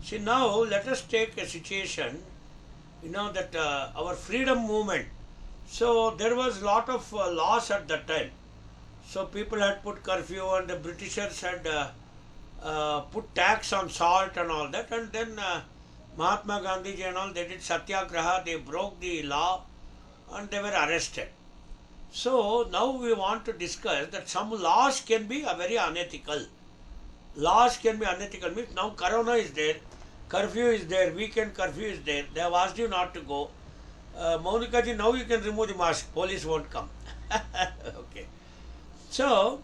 See, now let us take a situation, that our freedom movement. So there was lot of laws at that time. So people had put curfew and the Britishers had put tax on salt and all that, and then Mahatma Gandhi and all, they did satyagraha, they broke the law and they were arrested. So now we want to discuss that some laws can be very unethical. Laws can be unethical means now corona is there, curfew is there, weekend curfew is there, they have asked you not to go. Monica ji, now you can remove the mask, police won't come. Okay. So,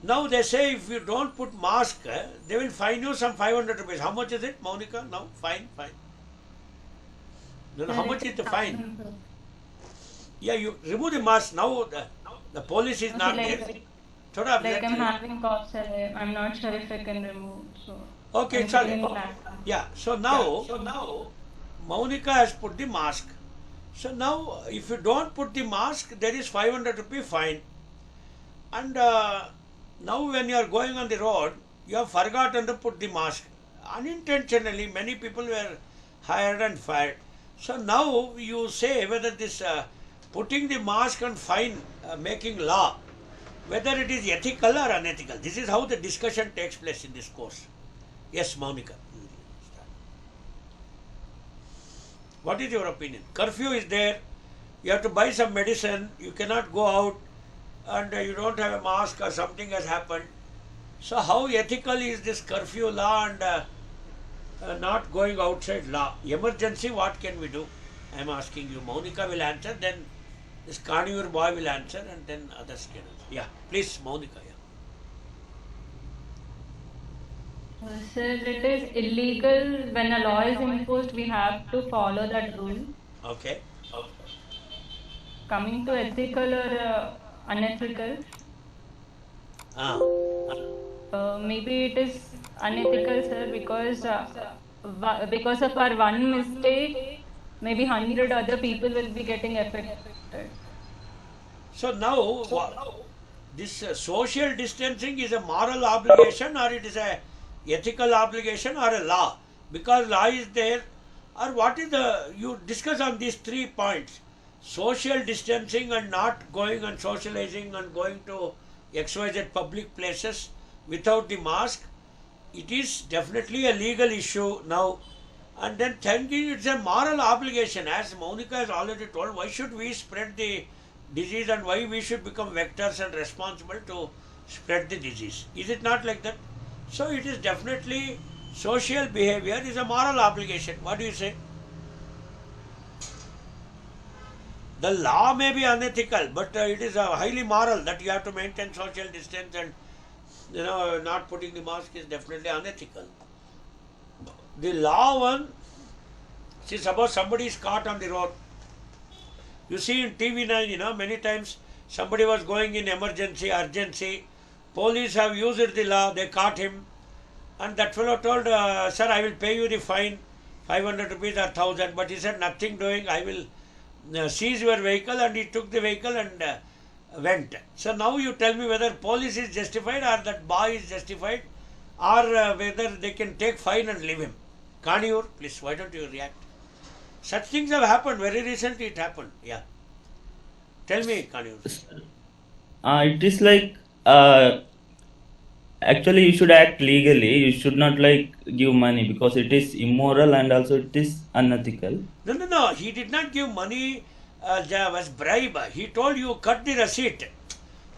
now they say if you don't put mask, they will fine you some 500 rupees. How much is it, Monica? Now, fine. No, how much is the fine? Yeah, you remove the mask. Now, the police is not there. Like I'm having cough, sir. I'm not sure if I can remove. So okay, it's all right. Yeah, so now, Monica has put the mask. So now, if you don't put the mask, there is 500 rupee fine. And now when you are going on the road, you have forgotten to put the mask. Unintentionally, many people were hired and fired. So now you say whether this putting the mask and fine, making law, whether it is ethical or unethical. This is how the discussion takes place in this course. Yes, Monica. What is your opinion? Curfew is there. You have to buy some medicine. You cannot go out. And you don't have a mask or something has happened. So how ethical is this curfew law and not going outside law? Emergency, what can we do? I am asking you. Monica will answer, then this carnivore boy will answer, and then others can answer. Yeah, please, Monica. Yeah. sir, it is illegal when a law is imposed. We have to follow that rule. Okay. Coming to ethical or unethical, maybe it is unethical, sir, because of our one mistake, maybe 100 other people will be getting affected. So now, this social distancing is a moral obligation, or it is a ethical obligation, or a law? Because law is there, or what is you discuss on these 3 points. Social distancing and not going and socializing and going to XYZ public places without the mask, it is definitely a legal issue now. And then thinking it's a moral obligation, as Monica has already told. Why should we spread the disease and why we should become vectors and responsible to spread the disease? Is it not like that? So it is definitely social behavior is a moral obligation. What do you say? The law may be unethical, but it is highly moral that you have to maintain social distance, and not putting the mask is definitely unethical. The law one, see, suppose somebody is caught on the road. You see in TV9, many times somebody was going in emergency, urgency. Police have used the law, they caught him. And that fellow told, sir, I will pay you the fine, 500 rupees or 1000. But he said, nothing doing, I will seize your vehicle, and he took the vehicle and went. So now you tell me whether police is justified or that boy is justified, or whether they can take fine and leave him. Kaniyur, please, why don't you react? Such things have happened, very recently it happened. Yeah. Tell me, Kaniyur. It is like, actually you should act legally. You should not give money, because it is immoral and also it is unethical. No. He did not give money as bribe. He told you cut the receipt.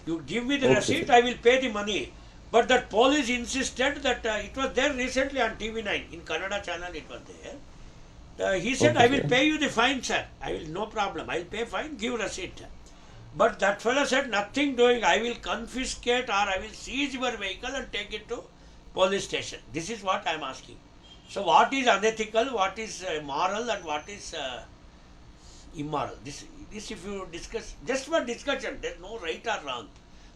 You give me the receipt, I will pay the money. But that police insisted that it was there recently on TV9 in Kannada channel. It was there. He said, I will pay you the fine, sir. I will, no problem. I will pay fine. Give receipt. But that fellow said, nothing doing. I will confiscate or I will seize your vehicle and take it to police station. This is what I am asking. So what is unethical, what is moral, and what is immoral? This if you discuss, just for discussion, there is no right or wrong.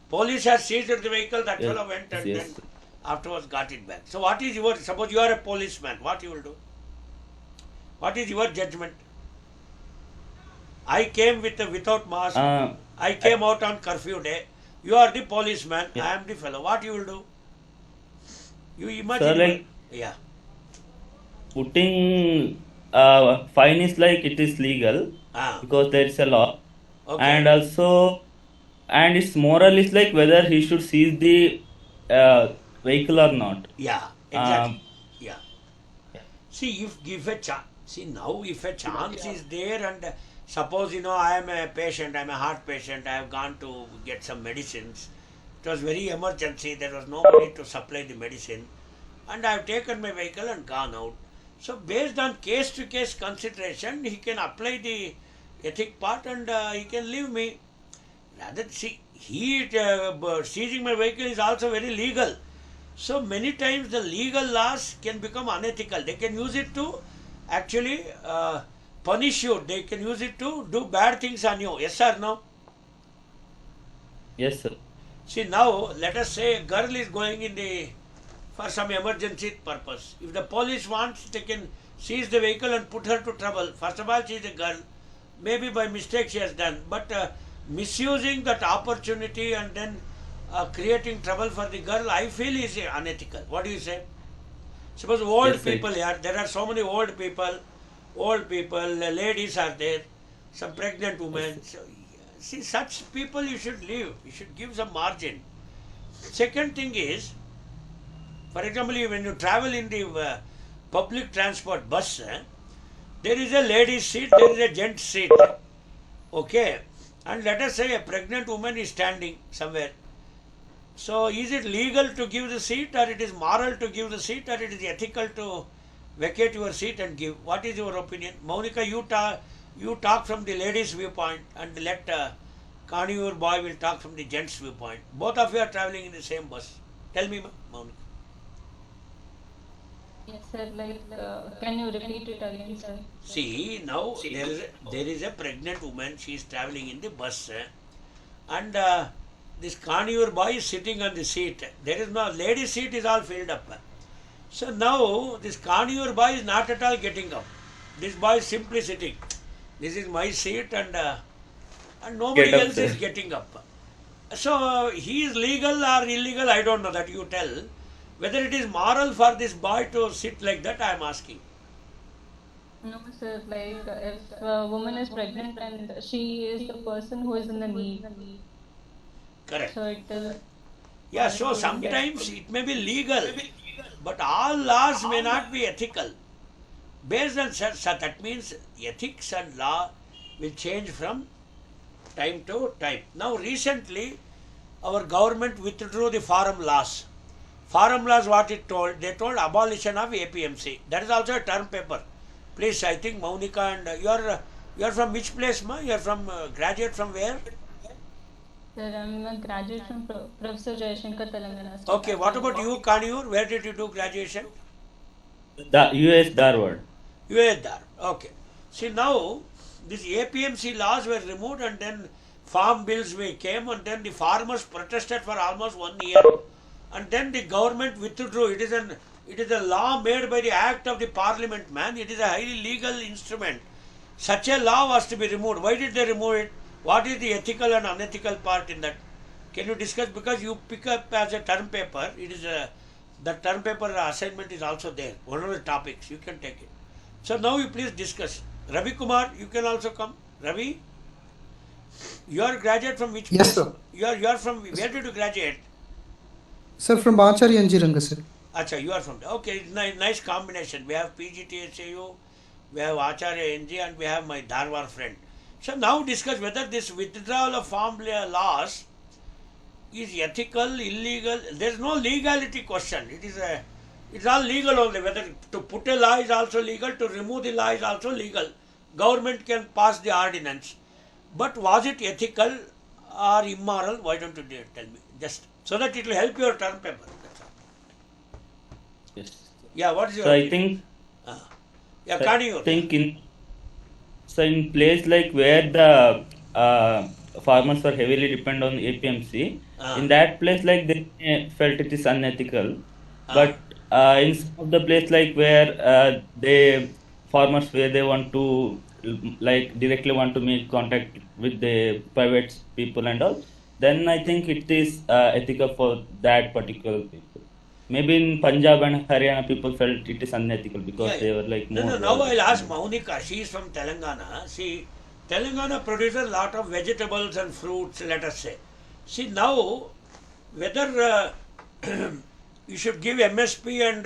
Police has seized the vehicle, that fellow went and then afterwards got it back. So what is your, suppose you are a policeman, what you will do? What is your judgment? I came without mask. I came out on curfew day. You are the policeman. I am the fellow. What you will do? You imagine. So yeah. putting fine is like it is legal Ah, because there is a law, and okay. also and its moral is like whether he should seize the vehicle or not. Yeah, exactly. Um, Yeah. See, if give a chance, see now if a chance is there and suppose I am a patient, I am a heart patient, I have gone to get some medicines. It was very emergency, there was no money to supply the medicine, and I have taken my vehicle and gone out. So based on case to case consideration, he can apply the ethic part and he can leave me. Rather, see, seizing my vehicle is also very legal. So many times the legal laws can become unethical. They can use it to actually punish you. They can use it to do bad things on you. Yes or no? yes, sir. See now, let us say a girl is going in the for some emergency purpose. If the police wants, they can seize the vehicle and put her to trouble. First of all, she is a girl. Maybe by mistake she has done, but misusing that opportunity and then creating trouble for the girl, I feel is unethical. What do you say? Suppose old Yes, sir. people here, there are so many old people, ladies are there, some pregnant Yes, women. sir. So, see, such people you should leave. You should give some margin. Second thing is, for example, when you travel in the public transport bus, there is a ladies seat, there is a gent seat. Okay, and let us say a pregnant woman is standing somewhere. So is it legal to give the seat, or it is moral to give the seat, or it is ethical to vacate your seat and give? What is your opinion? Monica, you talk from the ladies' viewpoint, and let Kaniyur boy will talk from the gents' viewpoint. Both of you are traveling in the same bus. Tell me, Monica. Yes, sir. Like, can you repeat it again, sir? See, now there is a pregnant woman. She is traveling in the bus, and this carnivore boy is sitting on the seat. There is no lady seat is all filled up. So now this carnivore boy is not at all getting up. This boy is simply sitting. This is my seat, and Get nobody up, else is sir. getting up. So he is legal or illegal, I don't know, that you tell. Whether it is moral for this boy to sit like that, I am asking. No, sir. Like, if a woman is pregnant and she is the person who is in the need, Correct. so it is Yeah, moral so to get. sometimes it may be legal, but all laws may not be ethical. Based on that means ethics and law will change from time to time. Now recently our government withdrew the farm laws. Farm laws, what it told? They told abolition of APMC. That is also a term paper. Please, I think Monica and you are from which place, ma? You are from graduate from where? Sir, I'm a graduate from Professor Jayashankar Telangana State Okay, what about Academy. you, Kaniyur? Where did you do graduation? The US Darwin. You were there. Okay. See now, these APMC laws were removed and then farm bills came and then the farmers protested for almost 1 year and then the government withdrew. It is a law made by the act of the parliament, man. It is a highly legal instrument. Such a law was to be removed. Why did they remove it? What is the ethical and unethical part in that? Can you discuss? Because you pick up as a term paper, the term paper assignment is also there. One of the topics, you can take it. So now you please discuss. Ravi Kumar, you can also come. Ravi, you are graduate from which Yes, place? sir. You are from where did you graduate? Sir, from Acharya Anjiranga, sir. Acha, you are from there. Okay, nice combination. We have PGTSAU, we have Acharya NG, and we have my Dharwar friend. So now discuss whether this withdrawal of farm laws is ethical, illegal. There is no legality question. It's all legal only. Whether to put a law is also legal, to remove the law is also legal. Government can pass the ordinance. But was it ethical or immoral? Why don't you tell me? Just so that it will help your term paper. That's all. Yes. Yeah, what is your So I opinion? think Yeah, I continue. think in place like where the farmers were heavily depend on APMC, Ah, in that place like they felt it is unethical, ah, but in some of the place like where they farmers where they want to like directly want to make contact with the private people and all, then I think it is ethical for that particular people. maybe in Punjab and Haryana people felt it is unethical because they were like No, more. now I'll ask Maunika. She is from Telangana. See, Telangana produces a lot of vegetables and fruits, let us say. See, now, whether you should give MSP and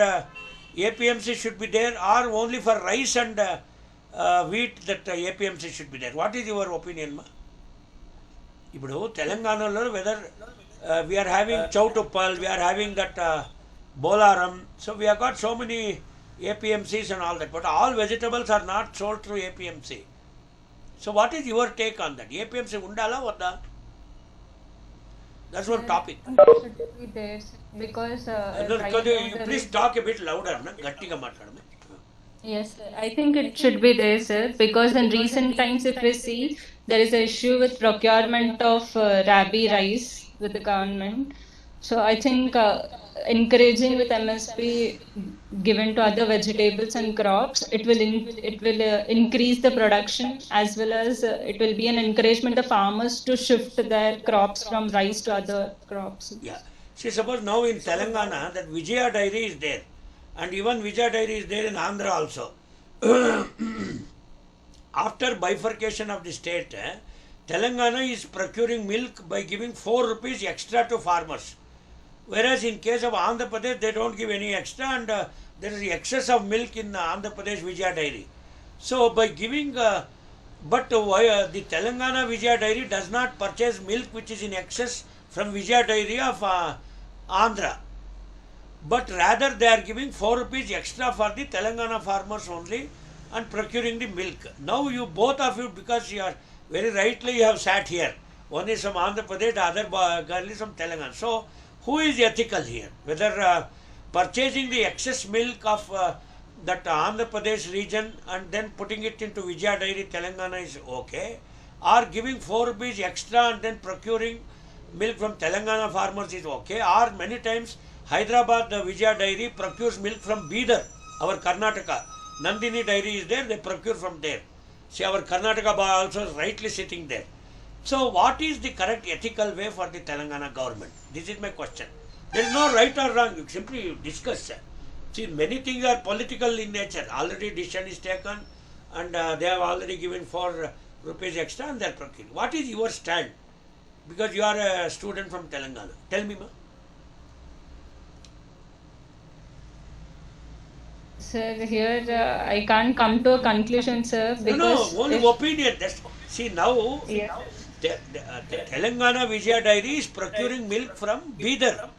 APMC should be there, or only for rice and wheat that APMC should be there. What is your opinion, ma? ఇప్పుడు తెలంగాణలో weather we are having Choutuppal, we are having that Bolaram, so we have got so many APMCs and all that, but all vegetables are not sold through APMC. So what is your take on that? APMC undala vadda? That's one topic. Should be there because No, right could now you the please talk a bit louder, na? Gattiga maatladame. Yes, sir. I think it should be there, sir, because in recent times, if we see, there is an issue with procurement of rabi rice with the government. So I think encouraging with MSP given to other vegetables and crops, it will increase the production, as well as it will be an encouragement to farmers to shift their crops from rice to other crops. Yeah. See, suppose now in Telangana that Vijaya Dairy is there, and even Vijaya Dairy is there in Andhra also. After bifurcation of the state, Telangana is procuring milk by giving 4 rupees extra to farmers. Whereas in case of Andhra Pradesh, they don't give any extra, and there is excess of milk in Andhra Pradesh Vijaya Dairy. So by giving, but the Telangana Vijaya Dairy does not purchase milk which is in excess from Vijaya Dairy of Andhra. But rather they are giving 4 rupees extra for the Telangana farmers only and procuring the milk. Now you both of you, because you are very rightly you have sat here. One is from Andhra Pradesh, the other girl is from Telangana. So who is ethical here? Whether purchasing the excess milk of that Andhra Pradesh region and then putting it into Vijaya Dairy Telangana is okay, or giving 4 rupees extra and then procuring milk from Telangana farmers is okay, or many times Hyderabad Vijaya Dairy procures milk from Bidar, our Karnataka. Nandini Dairy is there, they procure from there. See, our Karnataka boy also is rightly sitting there. So what is the correct ethical way for the Telangana government? This is my question. There is no right or wrong, you simply discuss. See, many things are political in nature. Already decision is taken and they have already given 4 rupees extra and they are procuring. What is your stand? Because you are a student from Telangana. Tell me, ma. Sir, here I can't come to a conclusion, sir, because No, only opinion. See, now yes. the Telangana Vijaya Dairy is procuring milk from Bidar.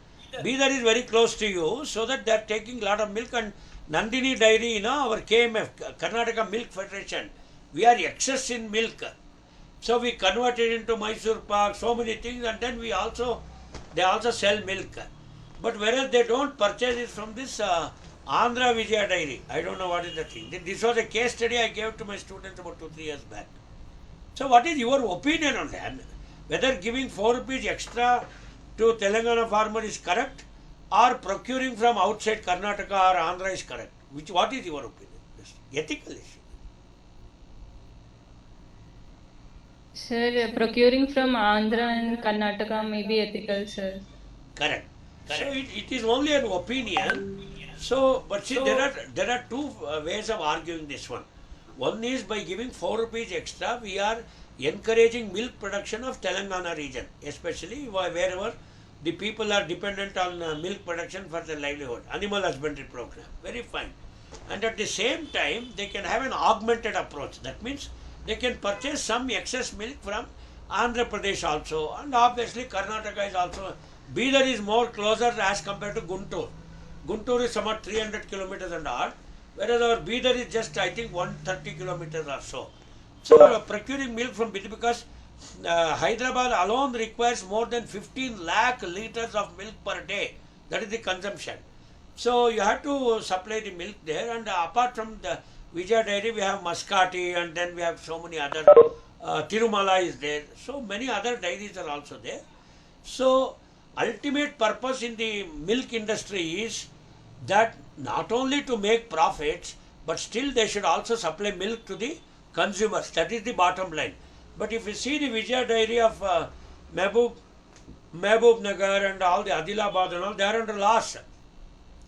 Bidar is very close to you, so that they are taking lot of milk. And Nandini Dairy, our KMF, Karnataka Milk Federation, we are excess in milk. So we convert it into Mysore Pak, so many things, and then they also sell milk. But whereas they don't purchase it from this Andhra Vijaya Dairy. I don't know what is the thing. This was a case study I gave to my students about 2-3 years back. So what is your opinion on that? Whether giving 4 rupees extra to Telangana farmer is correct, or procuring from outside Karnataka or Andhra is correct? What is your opinion? Ethical issue. Sir, procuring from Andhra and Karnataka may be ethical, sir. Correct. So it is only an opinion. So, but see, there are two ways of arguing this one. One is by giving 4 rupees extra, we are encouraging milk production of Telangana region, especially wherever the people are dependent on milk production for their livelihood, animal husbandry program. Very fine. And at the same time, they can have an augmented approach. That means they can purchase some excess milk from Andhra Pradesh also, and obviously Karnataka is also. Bidar is more closer as compared to Guntur. Guntur is somewhat 300 kilometers and odd, whereas our Bidar is just, I think, 130 kilometers or so. So procuring milk from Bidar, because Hyderabad alone requires more than 15 lakh liters of milk per day. That is the consumption. So you have to supply the milk there, and apart from the Vijaya Dairy, we have Mascati, and then we have so many other, Tirumala is there. So many other dairies are also there. So ultimate purpose in the milk industry is that not only to make profits, but still they should also supply milk to the consumers. That is the bottom line. But if you see the Vijaya Dairy of Mehboob Nagar and all the Adilabad and all, they are under loss.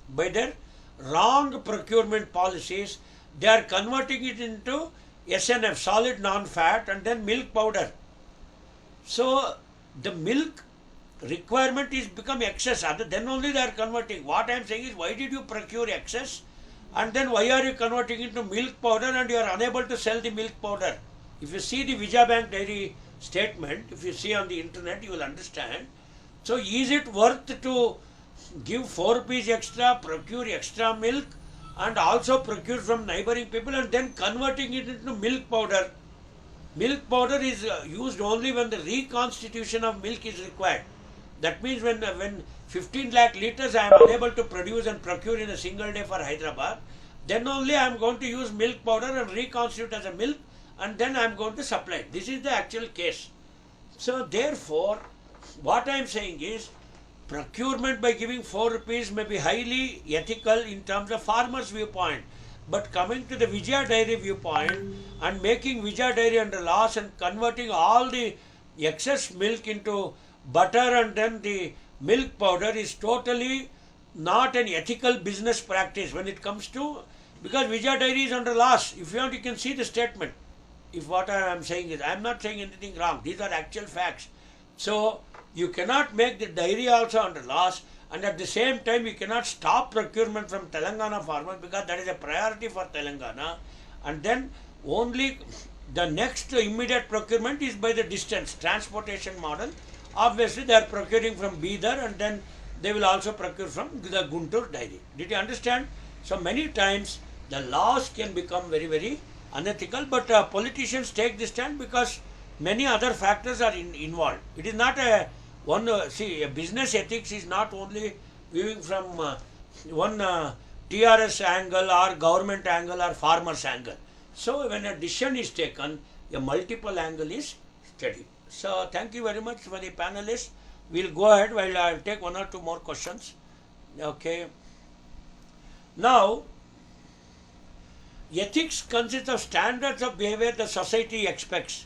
By their wrong procurement policies, they are converting it into SNF, solid non-fat, and then milk powder. So the milk requirement is become excess. Then only they are converting. What I am saying is, why did you procure excess, and then why are you converting into milk powder, and you are unable to sell the milk powder? If you see the Vijaya Bank Dairy statement, if you see on the internet, you will understand. So is it worth to give 4 rupees extra, procure extra milk, and also procure from neighboring people, and then converting it into milk powder? Milk powder is used only when the reconstitution of milk is required. That means when 15 lakh liters I am unable to produce and procure in a single day for Hyderabad, then only I am going to use milk powder and reconstitute as a milk, and then I am going to supply it. This is the actual case. So therefore, what I am saying is, procurement by giving 4 rupees may be highly ethical in terms of farmers' viewpoint. But coming to the Vijaya Dairy viewpoint and making Vijaya Dairy under loss and converting all the excess milk into butter and then the milk powder is totally not an ethical business practice when it comes to, because Vijaya Dairy is under loss. If you want, you can see the statement. If what I am saying is, I am not saying anything wrong. These are actual facts. So you cannot make the dairy also under loss, and at the same time you cannot stop procurement from Telangana farmers, because that is a priority for Telangana, and then only the next immediate procurement is by the distance transportation model. Obviously they are procuring from Bidar, and then they will also procure from the Guntur dairy. Did you understand? So many times the laws can become very, very unethical, but politicians take this stand because many other factors are involved. It is not a business ethics is not only viewing from one TRS angle or government angle or farmers angle. So when a decision is taken, a multiple angle is studied. So thank you very much for the panelists. We'll go ahead while I'll take 1 or 2 more questions. Okay. Now, ethics consists of standards of behavior the society expects.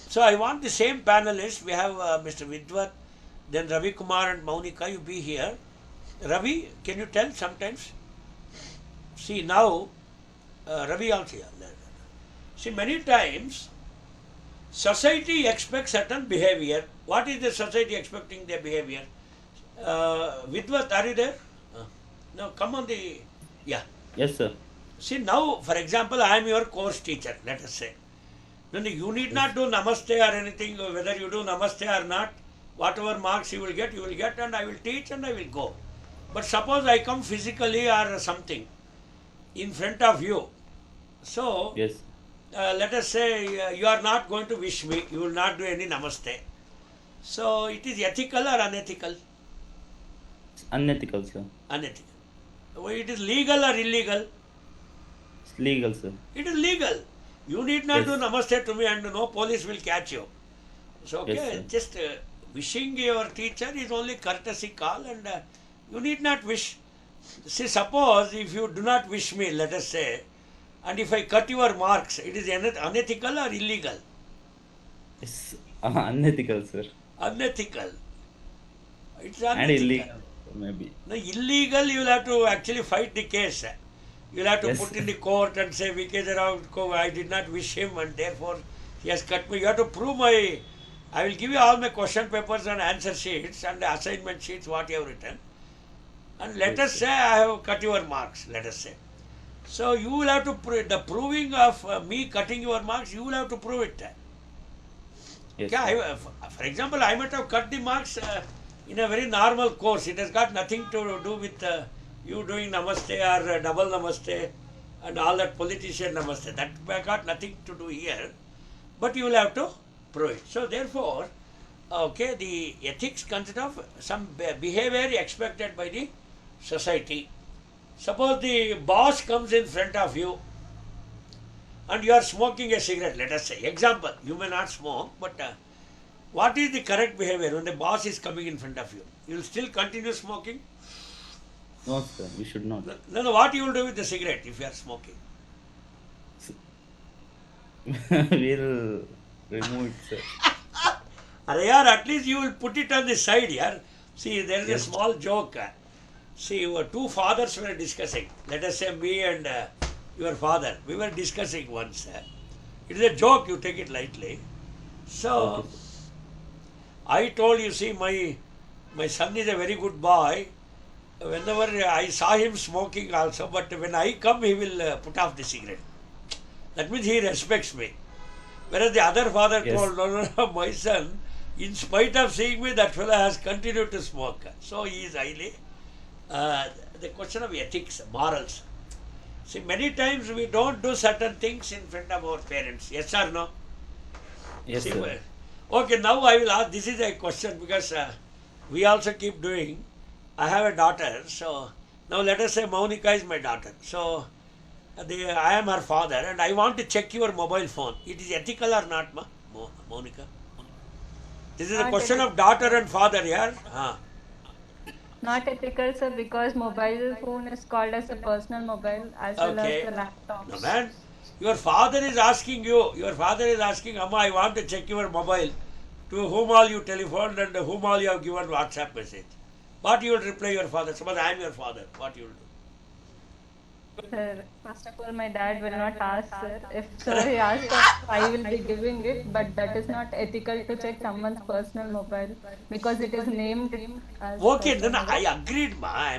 So I want the same panelists. We have Mr. Vidwat, then Ravi Kumar and Maunika, you be here. Ravi, can you tell sometimes? See now, Ravi also here. See, many times society expects certain behavior. What is the society expecting their behavior? Vidwat, are you there? No, come on the, yeah. Yes, sir. See now, for example, I am your course teacher, let us say. Then you need not do namaste or anything, whether you do namaste or not. Whatever marks you will get, and I will teach and I will go. But suppose I come physically or something in front of you. So, Yes. Let us say you are not going to wish me, you will not do any namaste. So, it is ethical or unethical? It's unethical, sir. Unethical. It is legal or illegal? It's legal, sir. It is legal. You need not Yes. do namaste to me, and no police will catch you. So, okay, Yes, sir. just wishing your teacher is only courtesy call, and you need not wish. See, suppose if you do not wish me, let us say, and if I cut your marks, it is unethical or illegal? It's unethical, sir. Unethical. It's And unethical. illegal, maybe. No, illegal, you will have to actually fight the case. You will have to Yes. put in the court and say, VK Rao, I did not wish him and therefore he has cut me. You have to prove I will give you all my question papers and answer sheets and assignment sheets, what you have written. And let us say I have cut your marks, let us say. So you will have to the proving of me cutting your marks, you will have to prove it. Yes, Okay, sir. for example, I might have cut the marks in a very normal course. It has got nothing to do with you doing namaste or double namaste and all that politician namaste. That got nothing to do here. But you will have to prove it. So therefore, okay, the ethics consist of some behavior expected by the society. Suppose the boss comes in front of you and you are smoking a cigarette, let us say. Example, you may not smoke, but what is the correct behavior when the boss is coming in front of you? You will still continue smoking? No, sir. We should not. No, what you will do with the cigarette if you are smoking? We'll remove it, sir. Yaar, at least you will put it on the side, yaar. See, there is a Yes. small joke. See, your two fathers were discussing. Let us say me and your father. We were discussing once. It is a joke, you take it lightly. So, Okay, sir. I told you, see, my son is a very good boy. Whenever I saw him smoking also, but when I come, he will put off the cigarette. That means he respects me. Whereas the other father Yes. told, no, my son, in spite of seeing me, that fellow has continued to smoke. So he is highly, the question of ethics, morals. See, many times we don't do certain things in front of our parents. Yes or no? Yes, See, sir. okay, now I will ask, this is a question because we also keep doing. I have a daughter, so now let us say Monica is my daughter. So I am her father and I want to check your mobile phone. It is ethical or not, Monica? This is a Not question of ethical. daughter and father here. Ah. Not ethical, sir, because mobile phone is called as a personal mobile as well as Okay. the No, laptops. man. Your father is asking you, your father is asking, Amma, I want to check your mobile. To whom all you telephoned and whom all you have given WhatsApp message. What you will reply your father? Suppose I am your father. What you will Sir, first of all, my dad will not ask, sir. If do? sir he asks, us, I will be giving it, but that is not ethical to check someone's personal mobile because it is named as Okay, personal then I mobile. agreed, ma.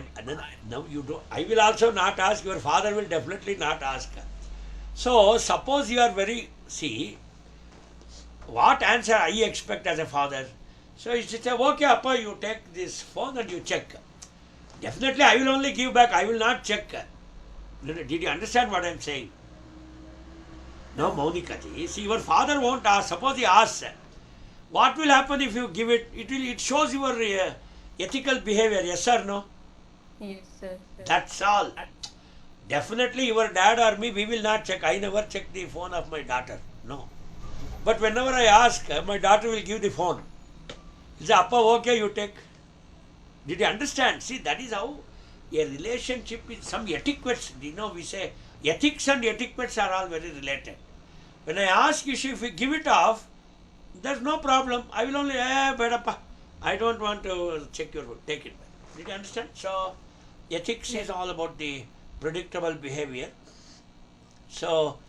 Now you don't. I will also not ask. Your father will definitely not ask. So suppose you are very. See, what answer I expect as a father? So you say, okay, Appa, you take this phone and you check. Definitely, I will only give back. I will not check. Did you understand what I am saying? No, Monica ji. See, your father won't ask. Suppose he asks, what will happen if you give it? It shows your ethical behavior. Yes or no? Yes, sir. That's all. Definitely, your dad or me, we will not check. I never check the phone of my daughter. No. But whenever I ask, my daughter will give the phone. He say, Appa, okay, you take. Did you understand? See, that is how a relationship is some etiquettes. You know, we say ethics and etiquettes are all very related. When I ask you, if you give it off, there's no problem. I will only, bedappa. I don't want to check your food. Take it back. Did you understand? So, ethics is all about the predictable behavior. So,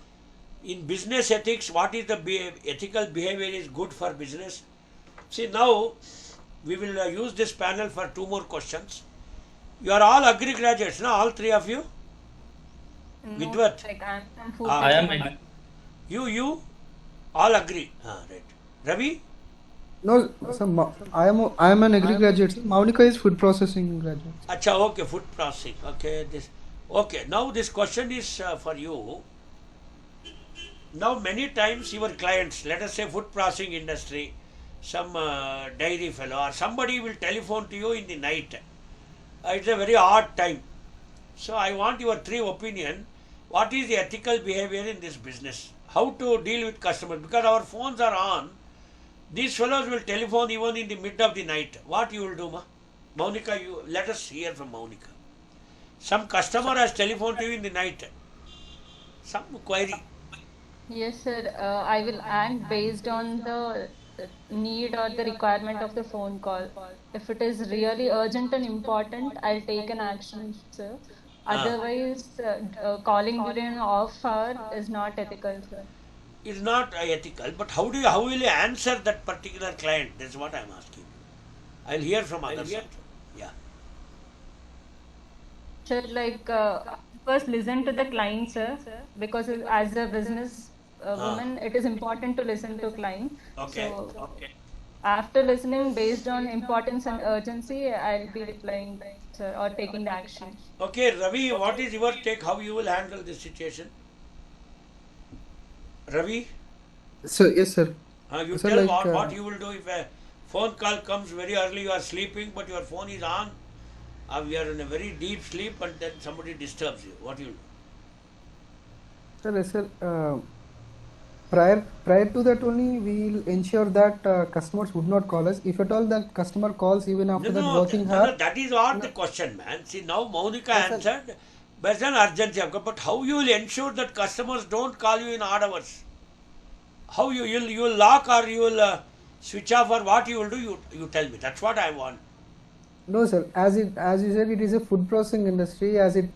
in business ethics, what is the ethical behavior is good for business? See, now we will use this panel for two more questions. You are all agri graduates, no? All three of you? No, Vidwat? like I'm from food Ah, I am technology. You all agree. Right. Ravi? No, sir, I am an agri graduate. Sir. Maunika is food processing graduate. Acha, okay, food processing. Okay, now this question is for you. Now, many times your clients, let us say food processing industry, some dairy fellow or somebody will telephone to you in the night. It's a very odd time. So, I want your three opinion. What is the ethical behavior in this business? How to deal with customers? Because our phones are on. These fellows will telephone even in the mid of the night. What you will do, ma? Monica, you let us hear from Monica. Some customer has telephoned to you in the night. Some query. Yes, sir. I will act based on the need or the requirement of the phone call. If it is really urgent and important, I'll take an action, sir. Ah. Otherwise, calling during an off hour is not ethical, sir. It's not ethical, but how will you answer that particular client? That's what I'm asking. I'll hear from others. Yeah. Sir, like first listen to the client, sir, because as a business woman, it is important to listen to client. Okay. So after listening, based on importance and urgency, I'll be replying, sir, or taking the action. Okay, Ravi, what is your take? How you will handle this situation? Ravi, So yes, sir. you Sir, tell like what you will do if a phone call comes very early, you are sleeping, but your phone is on. You are in a very deep sleep and then somebody disturbs you. What you will do? sir, prior to that only we will ensure that customers would not call us. If at all the customer calls even after that working hour. That is not the question, man. See, now Monica Yes, sir. answered based on urgency. But how you will ensure that customers don't call you in odd hours? How you will lock or you will switch off or what you will do? You tell me. That's what I want. No, sir. As you said, it is a food processing industry. As it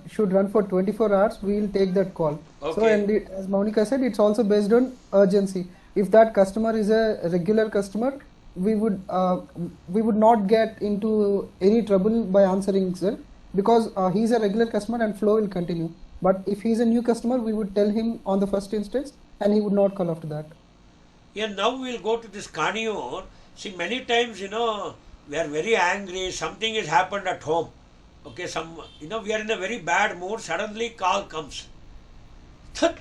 should run for 24 hours, we will take that call. So, Okay. and as Monica said, it's also based on urgency. If that customer is a regular customer, we would not get into any trouble by answering, sir, because he's a regular customer and flow will continue. But if he's a new customer, we would tell him on the first instance, and he would not call after that. Yeah, now we'll go to this carnivore. See, many times, we are very angry, something has happened at home. Okay, we are in a very bad mood, suddenly call comes. Thut,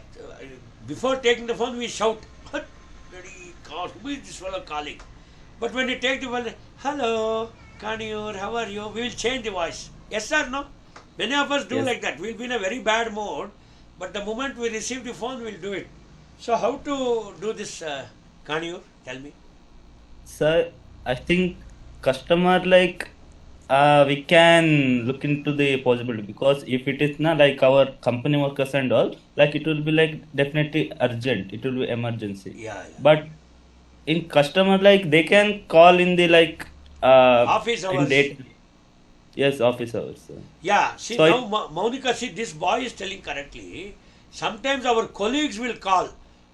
before taking the phone, we shout, "Thut, bloody call, who is this fellow calling?" But when you take the phone, "Hello, carnivore, how are you?" We will change the voice. Yes or no? Many of us do Yes. like that. We'll be in a very bad mood, but the moment we receive the phone, we'll do it. So how to do this, carnivore? Tell me. So I think customer we can look into the possibility, because if it is not like our company workers and all, like it will be like definitely urgent, it will be emergency. Yeah. But in customer, like they can call in the Office in hours. date. Yes, office hours. Sir. Yeah, see So now, Monica, see, this boy is telling correctly. Sometimes our colleagues will call.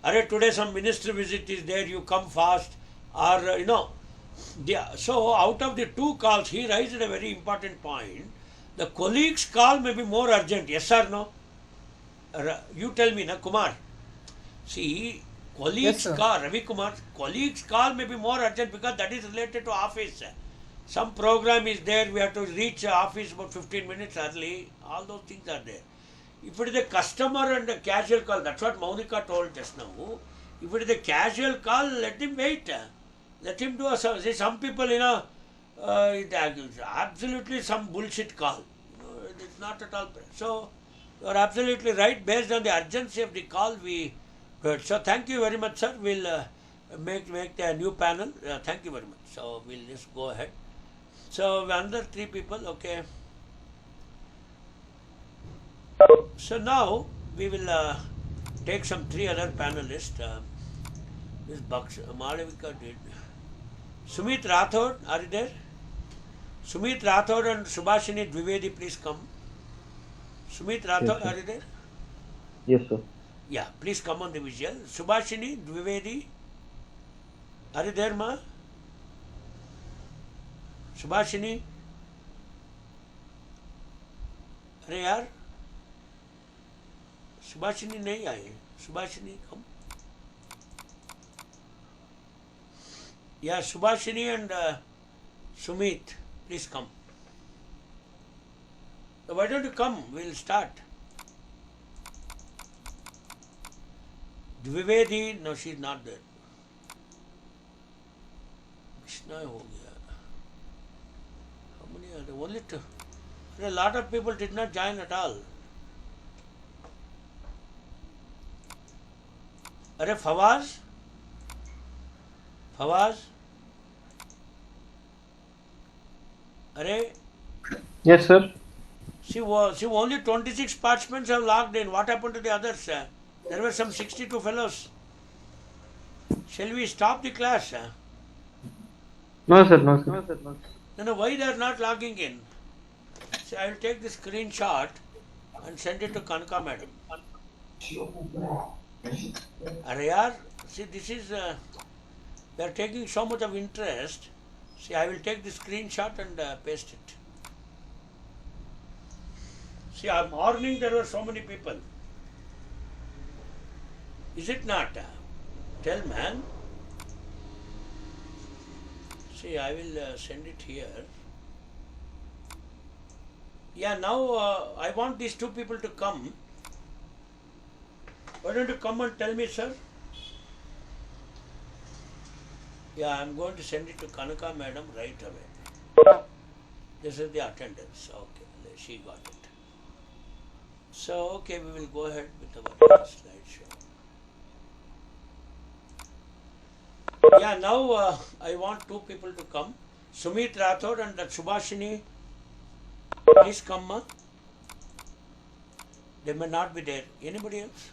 Arey, today some ministry visit is there, you come fast. Or, so out of the two calls, he raised a very important point. The colleagues' call may be more urgent, yes or no? You tell me, na, Kumar. See, colleagues' Yes, sir. call, Ravi Kumar, colleagues' call may be more urgent because that is related to office. Some program is there, we have to reach office about 15 minutes early. All those things are there. If it is a customer and a casual call, that's what Monica told just now. If it is a casual call, let him wait. Let him do a see, some people, it is absolutely some bullshit call. It's not at all. So, you are absolutely right. Based on the urgency of the call, we heard. So, thank you very much, sir. We'll make a new panel. Thank you very much. So, we'll just go ahead. So, another 3 people, okay. So, now we will take some 3 other panelists. This Bucks, Malavika did. Sumit Rathod, are you there? Sumit Rathod and Subhashini Dwivedi, please come. Sumit Rathod, sir. are you there? Yes, sir. Yeah, please come on the visual. Subhashini Dwivedi, are you there, ma? Subhashini? अरे यार सुभाषिनी नहीं आई सुभाषिनी कम या Subhashini and Sumit please come so why don't you come we'll start Dwivedi no she's not there Krishna हो गया how many are there only 2 a lot of people did not join at all. Are Fawaz? Fawaz? Are Yes, sir. see only 26 participants have logged in. What happened to the others? There were some 62 fellows. Shall we stop the class? No, sir. No, sir. No, why they are not logging in? See, I will take the screenshot and send it to Kanka madam. Arayar, see this is, they are taking so much of interest. See, I will take the screenshot and paste it. See, morning there were so many people. Is it not? Tell man. See, I will send it here. Yeah, now I want these 2 people to come. Why don't you come and tell me, sir? Yeah, I'm going to send it to Kanaka madam right away. This is the attendance. Okay, she got it. So, okay, we will go ahead with our slideshow. Yeah, now I want 2 people to come. Sumit Rathod and Subhashini. Please come, ma. They may not be there. Anybody else?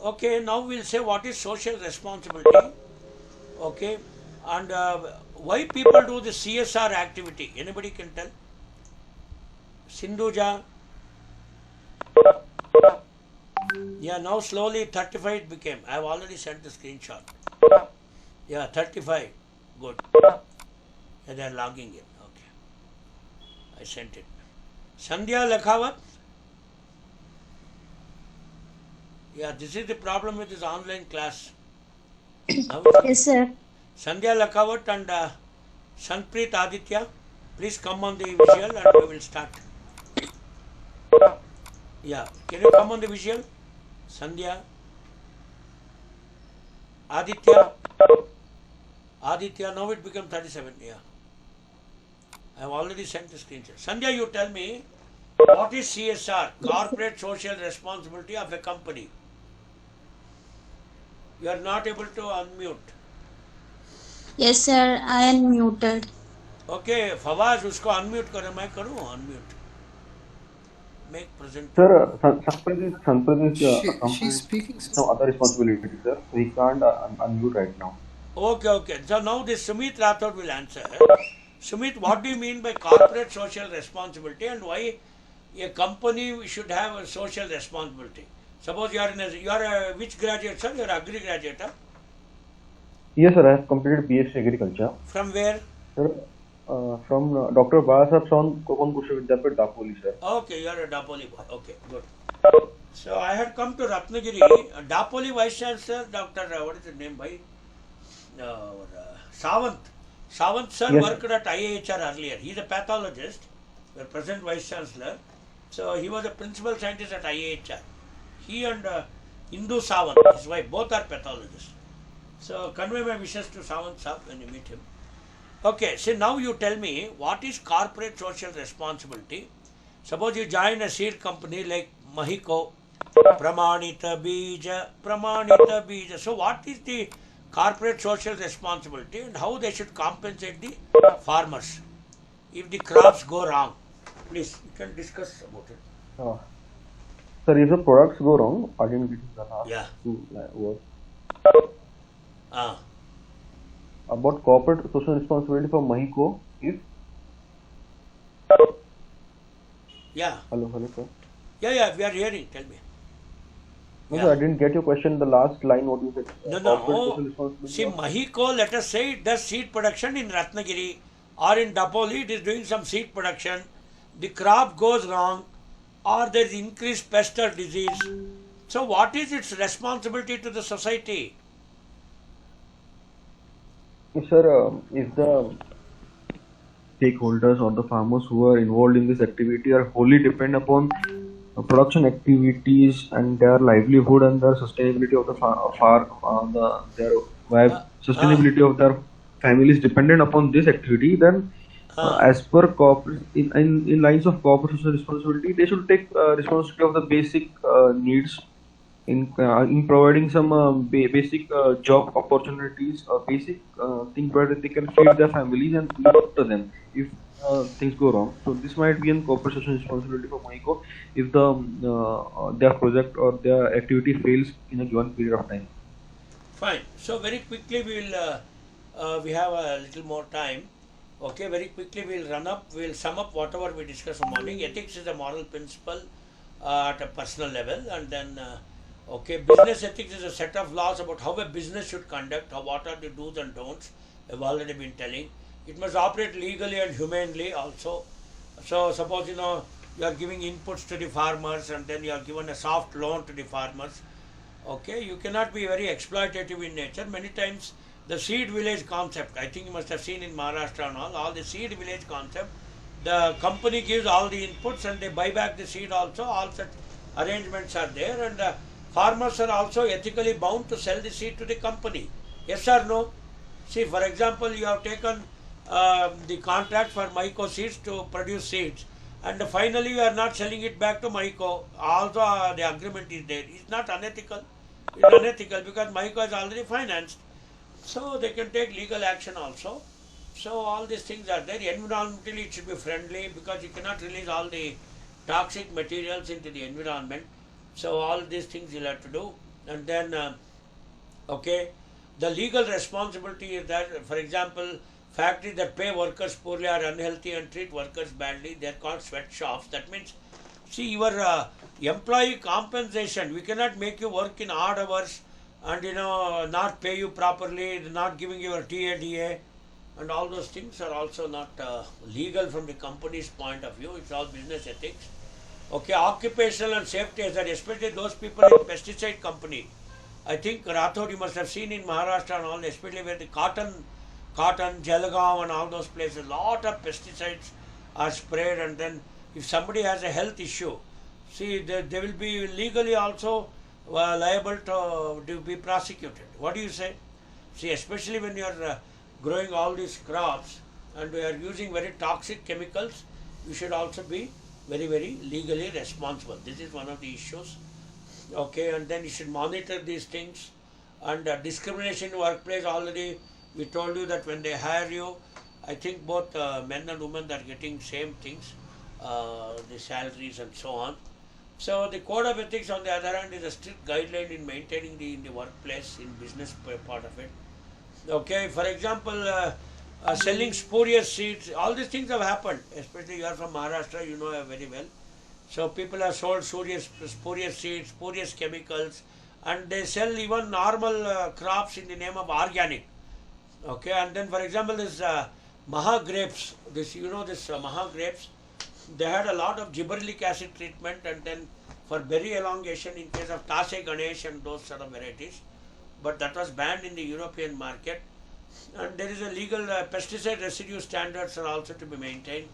Okay, now we'll say what is social responsibility. Okay, And why people do the CSR activity? Anybody can tell? Sindhuja. Yeah, now slowly 35 it became. I have already sent the screenshot. Yeah, 35. Good. Yeah, they are logging in. Okay. I sent it. Sandhya Lakhawat. Yeah, this is the problem with this online class. Yes, sir. Sandhya Lakhawat and Sanpreet Aditya, please come on the visual and we will start. Yeah, can you come on the visual? Sandhya, Aditya, now it became 37. Yeah, I have already sent the screenshot. Sandhya, you tell me, what is CSR, corporate social responsibility of a company? You are not able to unmute. Yes, sir. I am muted. Okay, Fawaz, उसको unmute करो, मैं करूँ unmute. Make present. Sir, Sanprit is She's accompanied speaking, with sir. some other responsibilities, sir. So he can't unmute right now. Okay. So now this Sumit Rathod will answer. Sumit, what do you mean by corporate social responsibility and why a company should have a social responsibility? Suppose you are a which graduate, sir? You are agri graduate, huh? Yes, sir. I have completed BSc Agriculture. From where? Sir, from Dr. Babasaheb Kopan Kushi Vidyapit, Dapoli, sir. Okay, you are a Dapoli boy. Okay, good. So I had come to Ratnagiri. Dapoli Vice Chancellor, Dr. What is his name, bhai? Sawant. Sawant sir Yes, worked at IIHR earlier. He is a pathologist, the present Vice Chancellor. So he was a principal scientist at IIHR. He and Indu Sawant, his wife, both are pathologists. So convey my wishes to Sawant sir when you meet him. Okay, so now you tell me what is corporate social responsibility. Suppose you join a seed company like Mahiko, Pramanita Bija. So what is the corporate social responsibility and how they should compensate the farmers if the crops go wrong? Please, we can discuss about it. Sir, if the products go wrong, I didn't get the last Yeah. two words. Ah. About corporate social responsibility for Mahiko, if Yeah. hello, sir. Yeah, we are hearing. Tell me. No, Yeah. sir, I didn't get your question. The last line, what you said. Corporate social responsibility. See, Mahiko, let us say, it does seed production in Ratnagiri or in Dapoli, it is doing some seed production. The crop goes wrong or there is increased pest or disease. So, what is its responsibility to the society? Yes, sir, if the stakeholders or the farmers who are involved in this activity are wholly depend upon production activities and their livelihood and the sustainability of the sustainability of their families dependent upon this activity, then as per in lines of corporate social responsibility, they should take responsibility of the basic needs in providing some basic job opportunities or basic things where they can feed their families and look after them if things go wrong. So this might be a corporate social responsibility for Moico if their project or their activity fails in a given period of time. Fine. So, very quickly we have a little more time. Okay, very quickly we will sum up whatever we discussed this morning. Ethics is a moral principle at a personal level, and then okay, business ethics is a set of laws about how a business should conduct, what are the do's and don'ts. I've already been telling. It must operate legally and humanely also. So suppose you are giving inputs to the farmers and then you are given a soft loan to the farmers. Okay, you cannot be very exploitative in nature. Many times the seed village concept, I think you must have seen in Maharashtra and all the seed village concept, the company gives all the inputs and they buy back the seed also, all such arrangements are there, and farmers are also ethically bound to sell the seed to the company. Yes or no? See, for example, you have taken the contract for Myco seeds to produce seeds, and finally you are not selling it back to Myco. Also the agreement is there. It's not unethical. It's unethical because Myco is already financed. So they can take legal action also. So all these things are there. Environmentally it should be friendly because you cannot release all the toxic materials into the environment. So all these things you'll have to do. And then, okay, The legal responsibility is that, for example, factories that pay workers poorly are unhealthy and treat workers badly, they are called sweatshops. That means, see, your employee compensation, we cannot make you work in odd hours and not pay you properly, not giving you a TADA, and all those things are also not legal from the company's point of view. It's all business ethics. Okay, occupational and safety hazard, especially those people in pesticide company. I think Rathod, you must have seen in Maharashtra and all, especially where the cotton, Jalgaon and all those places, lot of pesticides are sprayed, and then if somebody has a health issue, see, they will be legally also liable to be prosecuted. What do you say? See, especially when you are growing all these crops and we are using very toxic chemicals, you should also be very, very legally responsible. This is one of the issues. Okay, and then you should monitor these things. And discrimination in workplace, already we told you that when they hire you, I think both men and women are getting same things, the salaries and so on. So the code of ethics, on the other hand, is a strict guideline in maintaining in the workplace, in business part of it. Okay, for example, selling spurious seeds, all these things have happened. Especially you are from Maharashtra, you know very well. So people have sold spurious seeds, spurious chemicals, and they sell even normal crops in the name of organic. Okay, and then for example this Maha grapes, this Maha grapes, they had a lot of gibberellic acid treatment, and then for berry elongation in case of Tase Ganesh and those sort of varieties. But that was banned in the European market. And there is a legal pesticide residue standards are also to be maintained.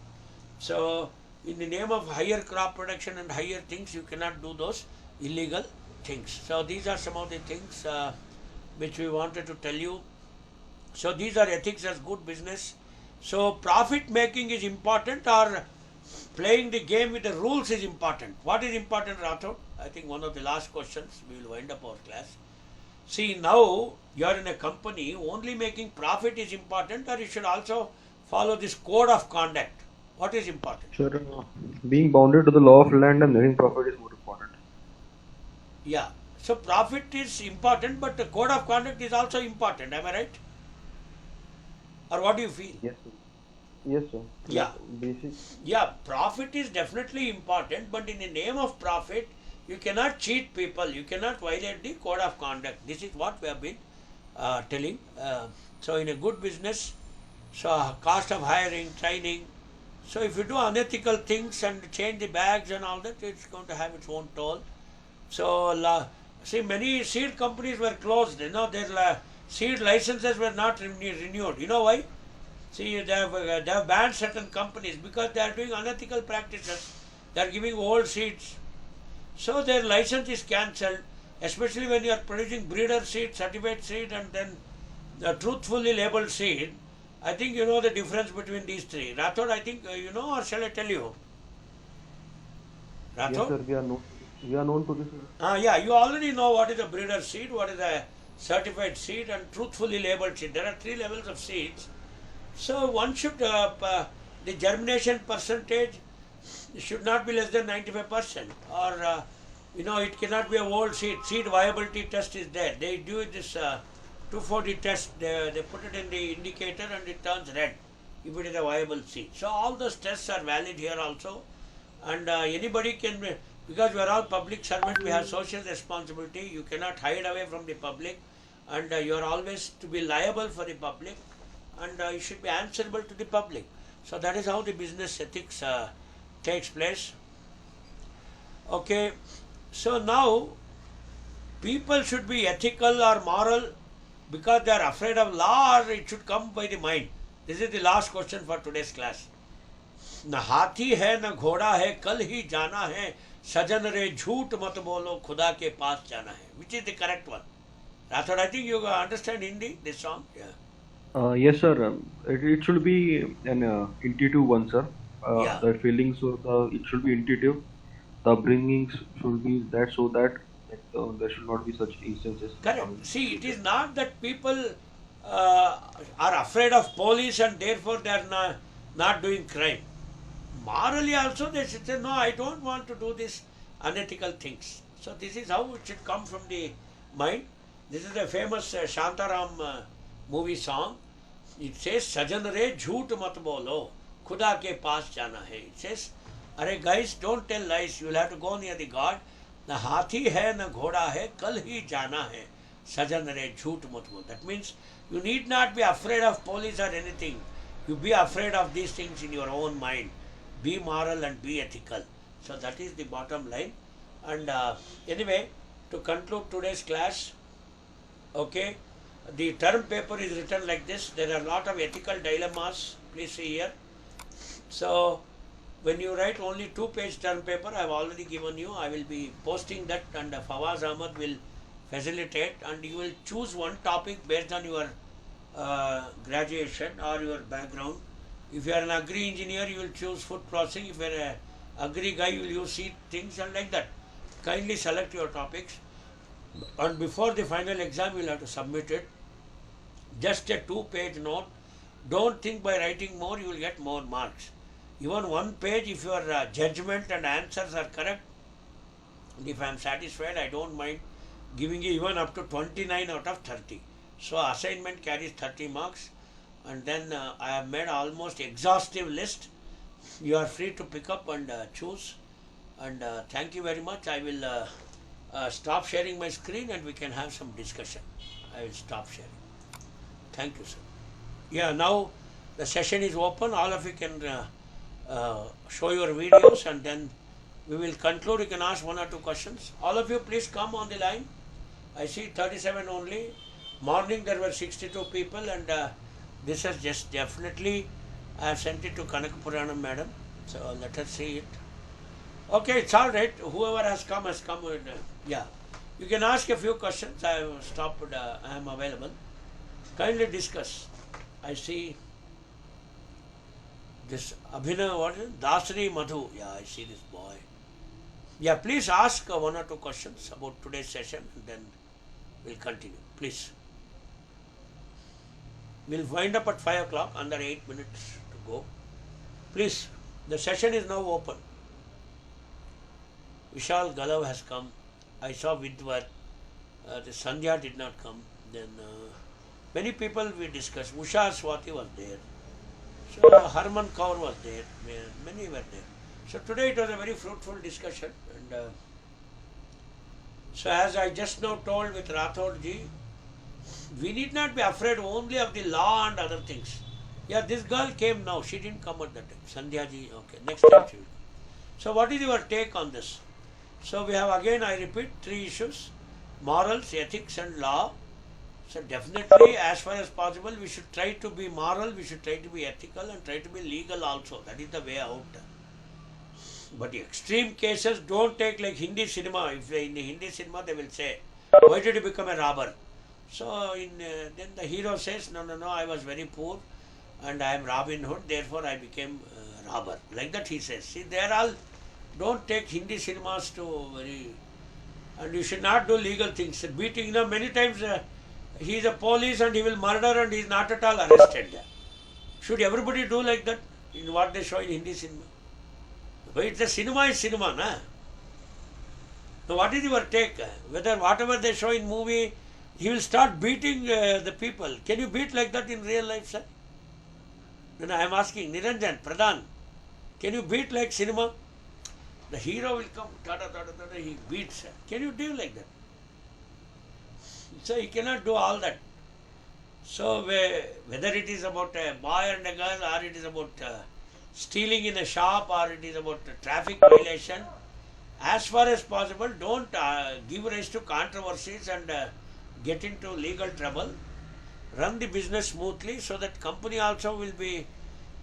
So in the name of higher crop production and higher things, you cannot do those illegal things. So these are some of the things which we wanted to tell you. So these are ethics as good business. So profit making is important, or playing the game with the rules is important. What is important, Rathod? I think one of the last questions, we will wind up our class. See, now you are in a company, only making profit is important, or you should also follow this code of conduct. What is important? Sir, being bounded to the law of land and making profit is more important. Yeah. So profit is important, but the code of conduct is also important. Am I right? Or what do you feel? Yes, sir. Yes, sir. Yeah. Basic. Yeah, profit is definitely important, but in the name of profit, you cannot cheat people. You cannot violate the code of conduct. This is what we have been telling. So in a good business, so cost of hiring, training. So if you do unethical things and change the bags and all that, it's going to have its own toll. So see, many seed companies were closed. Their seed licenses were not renewed. You know why? See, they have banned certain companies because they are doing unethical practices. They are giving old seeds. So their license is cancelled, especially when you are producing breeder seed, certified seed, and then the truthfully labeled seed. I think you know the difference between these three. Rathod, I think you know, or shall I tell you? Rathod? Yes, sir. We are known to this. Yeah, you already know what is a breeder seed, what is a certified seed, and truthfully labeled seed. There are 3 levels of seeds. So one should, the germination percentage should not be less than 95%, or it cannot be a old seed. Seed viability test is there. They do this 240 test. They put it in the indicator and it turns red if it is a viable seed. So all those tests are valid here also, and anybody can, because we are all public servants, we have social responsibility. You cannot hide away from the public, and you are always to be liable for the public, and you should be answerable to the public. So that is how the business ethics takes place. Okay, so now people should be ethical or moral because they are afraid of law, or it should come by the mind. This is the last question for today's class. न हाथी है न घोड़ा है कल ही जाना है सजन रे झूठ मत बोलो खुदा के पास जाना है. Which is the correct one? Rathod, I think you understand Hindi, this song? Yeah. Yes, sir. It should be an intuitive one, sir. Yeah. The feelings, it should be intuitive. The upbringings should be that, so that there should not be such instances. Correct. See, it is not that people are afraid of police and therefore they are not doing crime. Morally also they should say, no, I don't want to do these unethical things. So this is how it should come from the mind. This is a famous Shantaram movie song. It says, Sajan re jhoot mat bolo, khuda ke paas jana hai. It says, Arey guys, don't tell lies, you will have to go near the God. Na hathi hai, na ghoda hai, kal hi jana hai. Sajan re jhoot mat bolo. That means you need not be afraid of police or anything. You be afraid of these things in your own mind. Be moral and be ethical. So that is the bottom line. And anyway, to conclude today's class, okay, the term paper is written like this. There are a lot of ethical dilemmas. Please see here. So when you write only 2-page term paper, I have already given you. I will be posting that, and Fawaz Ahmad will facilitate, and you will choose one topic based on your graduation or your background. If you are an agri engineer, you will choose food processing. If you are an agri guy, you will use seed things, and like that. Kindly select your topics, and before the final exam you will have to submit it. Just a 2-page note. Don't think by writing more you will get more marks. Even 1 page, if your judgment and answers are correct, and if I am satisfied, I don't mind giving you even up to 29 out of 30. So assignment carries 30 marks, and then I have made almost exhaustive list. You are free to pick up and choose. And thank you very much. I will stop sharing my screen and we can have some discussion. I will stop sharing. Thank you, sir. Yeah, now the session is open. All of you can show your videos, and then we will conclude. You can ask 1 or 2 questions. All of you please come on the line. I see 37 only. Morning there were 62 people, and this is just definitely, I have sent it to Kanakapuranam madam. So let us see it. Okay, it's all right. Whoever has come has come. And, yeah, you can ask a few questions. I have stopped. I am available. Kindly discuss. I see this Abhinav, what is it? Dasri Madhu. Yeah, I see this boy. Yeah, please ask 1 or 2 questions about today's session, and then we'll continue. Please. We'll wind up at 5 o'clock, under 8 minutes to go. Please, the session is now open. Vishal Galav has come. I saw Vidwat. The Sandhya did not come. Then many people we discussed. Usha Swati was there. So Harman Kaur was there. Many were there. So today it was a very fruitful discussion. And so as I just now told with Rathod ji, we need not be afraid only of the law and other things. Yeah, this girl came now. She didn't come at that time. Sandhya ji, okay. Next time she will. So what is your take on this? So we have again, I repeat, 3 issues: morals, ethics and law. So definitely, as far as possible, we should try to be moral, we should try to be ethical, and try to be legal also. That is the way out. But extreme cases, don't take like Hindi cinema. If in the Hindi cinema they will say, why did you become a robber? So then the hero says, no, I was very poor and I am Robin Hood, therefore I became a robber. Like that he says. See, they are all, don't take Hindi cinemas to very, and you should not do legal things. Beating, many times he is a police and he will murder and he is not at all arrested. Should everybody do like that in what they show in Hindi cinema? But it's a cinema is cinema, na? Now what is your take? Whether whatever they show in movie, he will start beating the people. Can you beat like that in real life, sir? Then I am asking, Niranjan, Pradhan, can you beat like cinema? The hero will come, he beats. Can you do like that? So he cannot do all that. So whether it is about a boy and a girl, or it is about stealing in a shop, or it is about traffic violation, as far as possible, don't give rise to controversies and get into legal trouble. Run the business smoothly so that company also will be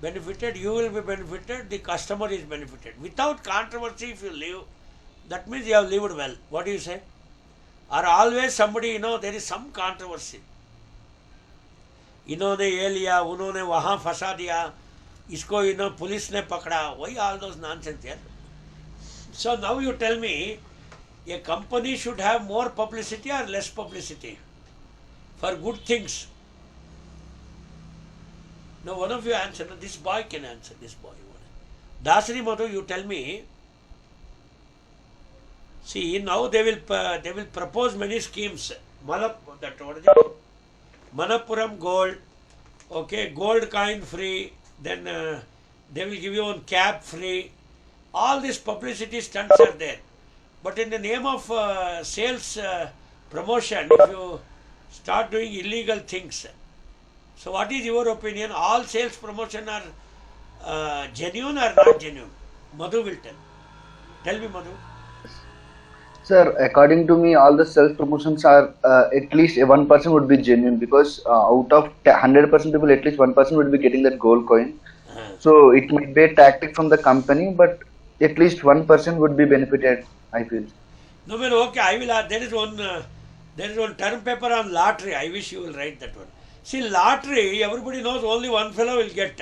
benefited, you will be benefited, the customer is benefited. Without controversy, if you live, that means you have lived well. What do you say? Or always somebody, there is some controversy. इन्होंने ये लिया, उन्होंने वहाँ फंसा दिया, इसको police ने पकड़ा. Why all those nonsense here? So now you tell me, a company should have more publicity or less publicity for good things? Now one of you answer. This boy can answer. This boy. Dasri Madhu, you tell me. See, now they will propose many schemes. that what is it? Manappuram Gold, okay, gold coin free, then they will give you one cap free. All these publicity stunts are there. But in the name of sales promotion, if you start doing illegal things, so what is your opinion? All sales promotion are genuine or not genuine? Madhu will tell. Tell me, Madhu. Sir, according to me, all the self promotions are at least 1% would be genuine, because out of 100% people, at least 1% would be getting that gold coin. So it might be a tactic from the company, but at least 1% would be benefited, I feel. No, well, okay, I will. There is one term paper on lottery. I wish you will write that one. See, lottery, everybody knows only one fellow will get.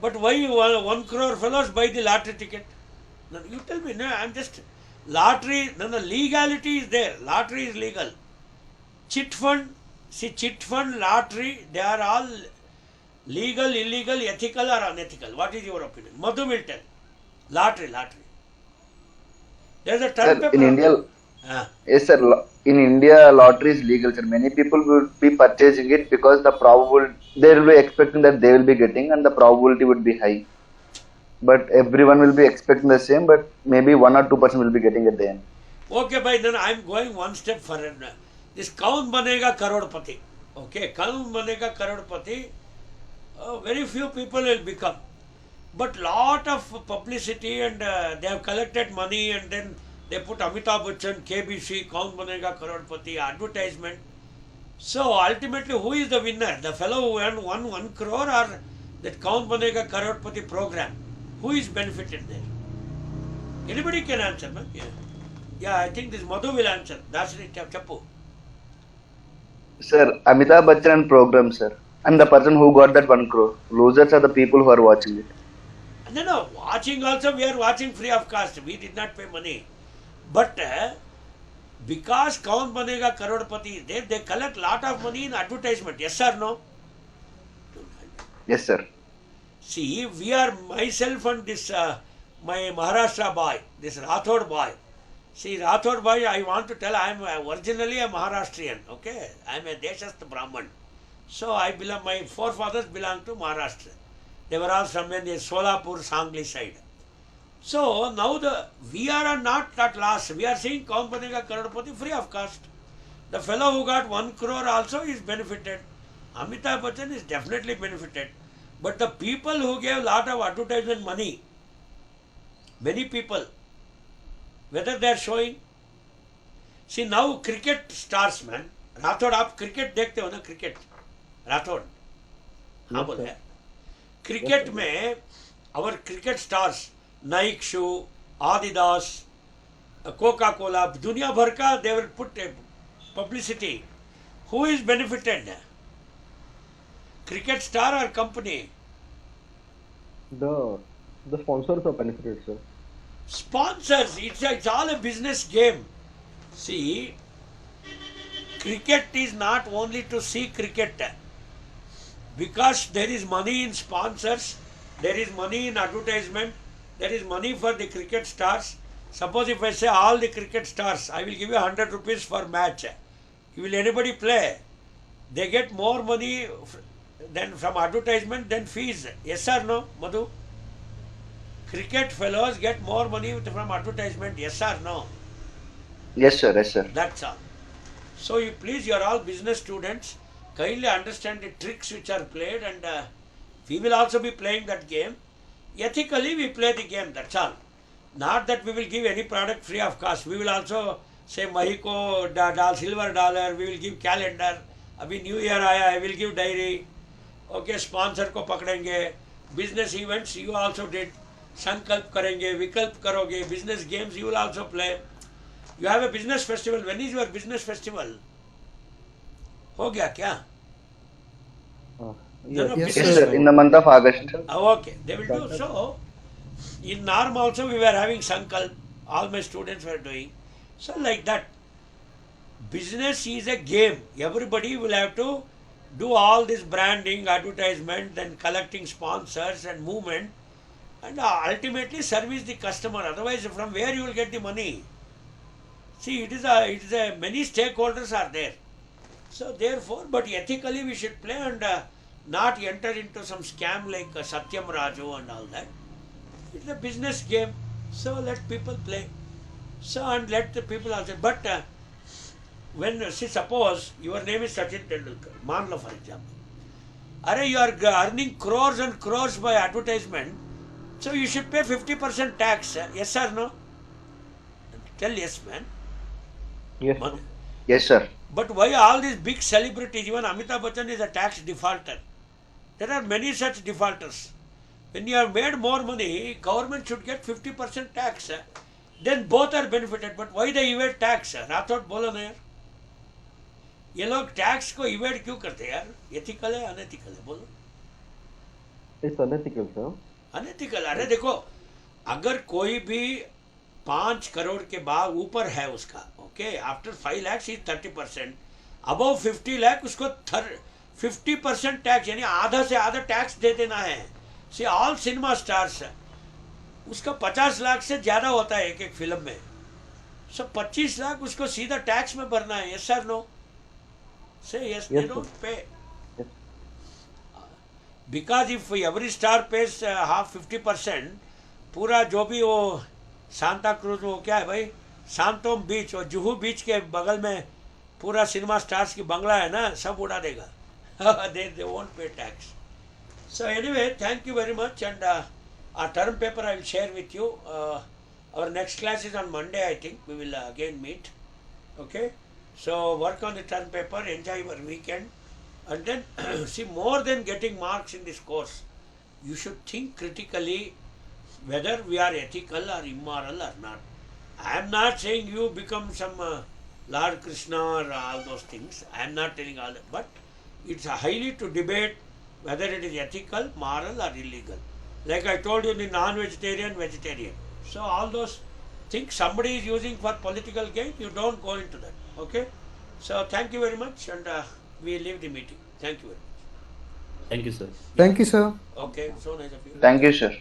But why 1 crore fellows buy the lottery ticket? No, you tell me. No, I'm just lottery. No, legality is there. Lottery is legal. Chit fund, see, chit fund, lottery, they are all legal, illegal, ethical or unethical. What is your opinion? Madhu will tell. Lottery. There is a term Sir, paper. in India, yes, sir. In India, lottery is legal, sir. Many people will be purchasing it because the probability they will be expecting that they will be getting, and the probability would be high. But everyone will be expecting the same, but maybe 1 or 2% will be getting at the end. Okay, bhai, then I am going one step further. This kaun banega karodpati. Okay, kaun banega karodpati. Very few people will become. But lot of publicity, and they have collected money, and then they put Amitabh Bachchan, KBC, Kaun Banega Karodpati, advertisement. So ultimately, who is the winner? The fellow who won 1 crore, or that Kaun Banega Karodpati program? Who is benefited there? Anybody can answer, man. Yeah, I think this Madhu will answer. That's it, Chappu. Sir, Amitabh Bachchan program, sir. And the person who got that 1 crore. Losers are the people who are watching it. No, watching also, we are watching free of cost. We did not pay money. But because Kaun Banega Karodpati is there, they collect lot of money in advertisement. Yes or no? Yes, sir. See, we are myself and this my Maharashtra boy, this Rathod boy. See, Rathod boy, I want to tell, I am originally a Maharashtrian. Okay, I am a Deshasth Brahman. So I belong. My forefathers belong to Maharashtra. They were all from the Solapur, Sangli side. So now we are not at loss. We are seeing Kaun Banega Karodpati free of cost. The fellow who got 1 crore also is benefited. Amitabh Bachchan is definitely benefited. But the people who gave lot of advertisement money, many people, whether they are showing. See, now cricket stars, man. Rathod, आप cricket देखते हो ना, cricket? Rathore, हाँ बोल रहे cricket में our cricket stars Naik shoe, Adidas, Coca Cola, दुनिया भर का they will put publicity. Who is benefited? Cricket star or company? The sponsors are benefited, sir. Sponsors. It's all a business game. See, cricket is not only to see cricket. Because there is money in sponsors, there is money in advertisement, there is money for the cricket stars. Suppose if I say all the cricket stars, I will give you 100 rupees for match. Will anybody play? They get more money than from advertisement than fees. Yes or no, Madhu? Cricket fellows get more money from advertisement. Yes or no? Yes, sir. Yes, sir. That's all. So you please, you are all business students. Kindly understand the tricks which are played, and we will also be playing that game. Ethically we play the game, that's all. Not that we will give any product free of cost. We will also say Mahiko silver dollar, we will give calendar. Abhi New Year aaya, I will give diary. Okay, sponsor ko pakdenge. Business events you also did. Sankalp karenge, Vikalp karoge. Business games you will also play. You have a business festival. When is your business festival? हो गया क्या? Yes, sir. In the month of August. Okay, they will do. So, in NARM also we were having Sankalp. All my students were doing. So like that. Business is a game. Everybody will have to do all this branding, advertisement, then collecting sponsors and movement, and ultimately service the customer. Otherwise, from where you will get the money? See, it is a many stakeholders are there. So therefore, but ethically we should play and not enter into some scam like Satyam Raju and all that. It's a business game, so let people play. So and let the people also. But when see, suppose your name is Sachin Tendulkar, Manla for example. Are you are earning crores and crores by advertisement, so you should pay 50% tax. Yes or no? Tell yes, man. Yes. Yes, sir. But why all these big celebrities, even Amitabh Bachchan is a tax defaulter. There are many such defaulters. When you have made more money, government should get 50% tax. Then both are benefited. But why they evade tax? Rathore बोलो ना यार. ये लोग tax को evade क्यों करते हैं यार? एथिकल है अनएथिकल है बोलो? It's unethical, sir. अनएथिकल. अरे देखो, अगर कोई भी 5 करोड़ के बाद ऊपर है उसका, okay, after 5 lakhs is 30%, above 50 lakh उसको 50% टैक्स, यानी आधा से आधा टैक्स दे देना है. सी ऑल सिनेमा स्टार्स, उसका 50 लाख से ज्यादा होता है एक एक फिल्म में. सो 25 लाख उसको सीधा टैक्स में भरना है. Yes sir no? Say yes, they don't pay. Because if every star pays half 50%, पूरा जो भी वो सांता क्रूज, वो क्या है भाई, सांतोम बीच और जुहू बीच के बगल में पूरा सिनेमा स्टार्स की बंगला है ना, सब उड़ा देगा. they won't pay tax. So anyway, thank you very much, and our term paper I will share with you. Our next class is on Monday, I think. We will again meet. Okay? So work on the term paper, enjoy your weekend, and then see, more than getting marks in this course, you should think critically whether we are ethical or immoral or not. I am not saying you become some Lord Krishna or all those things. I am not telling all that, but it's highly to debate whether it is ethical, moral or illegal. Like I told you, the non-vegetarian, vegetarian. So all those things somebody is using for political gain, you don't go into that. Okay? So thank you very much, and we leave the meeting. Thank you very much. Thank you, sir. Thank you, sir. Okay, so nice of you. Thank you, sir.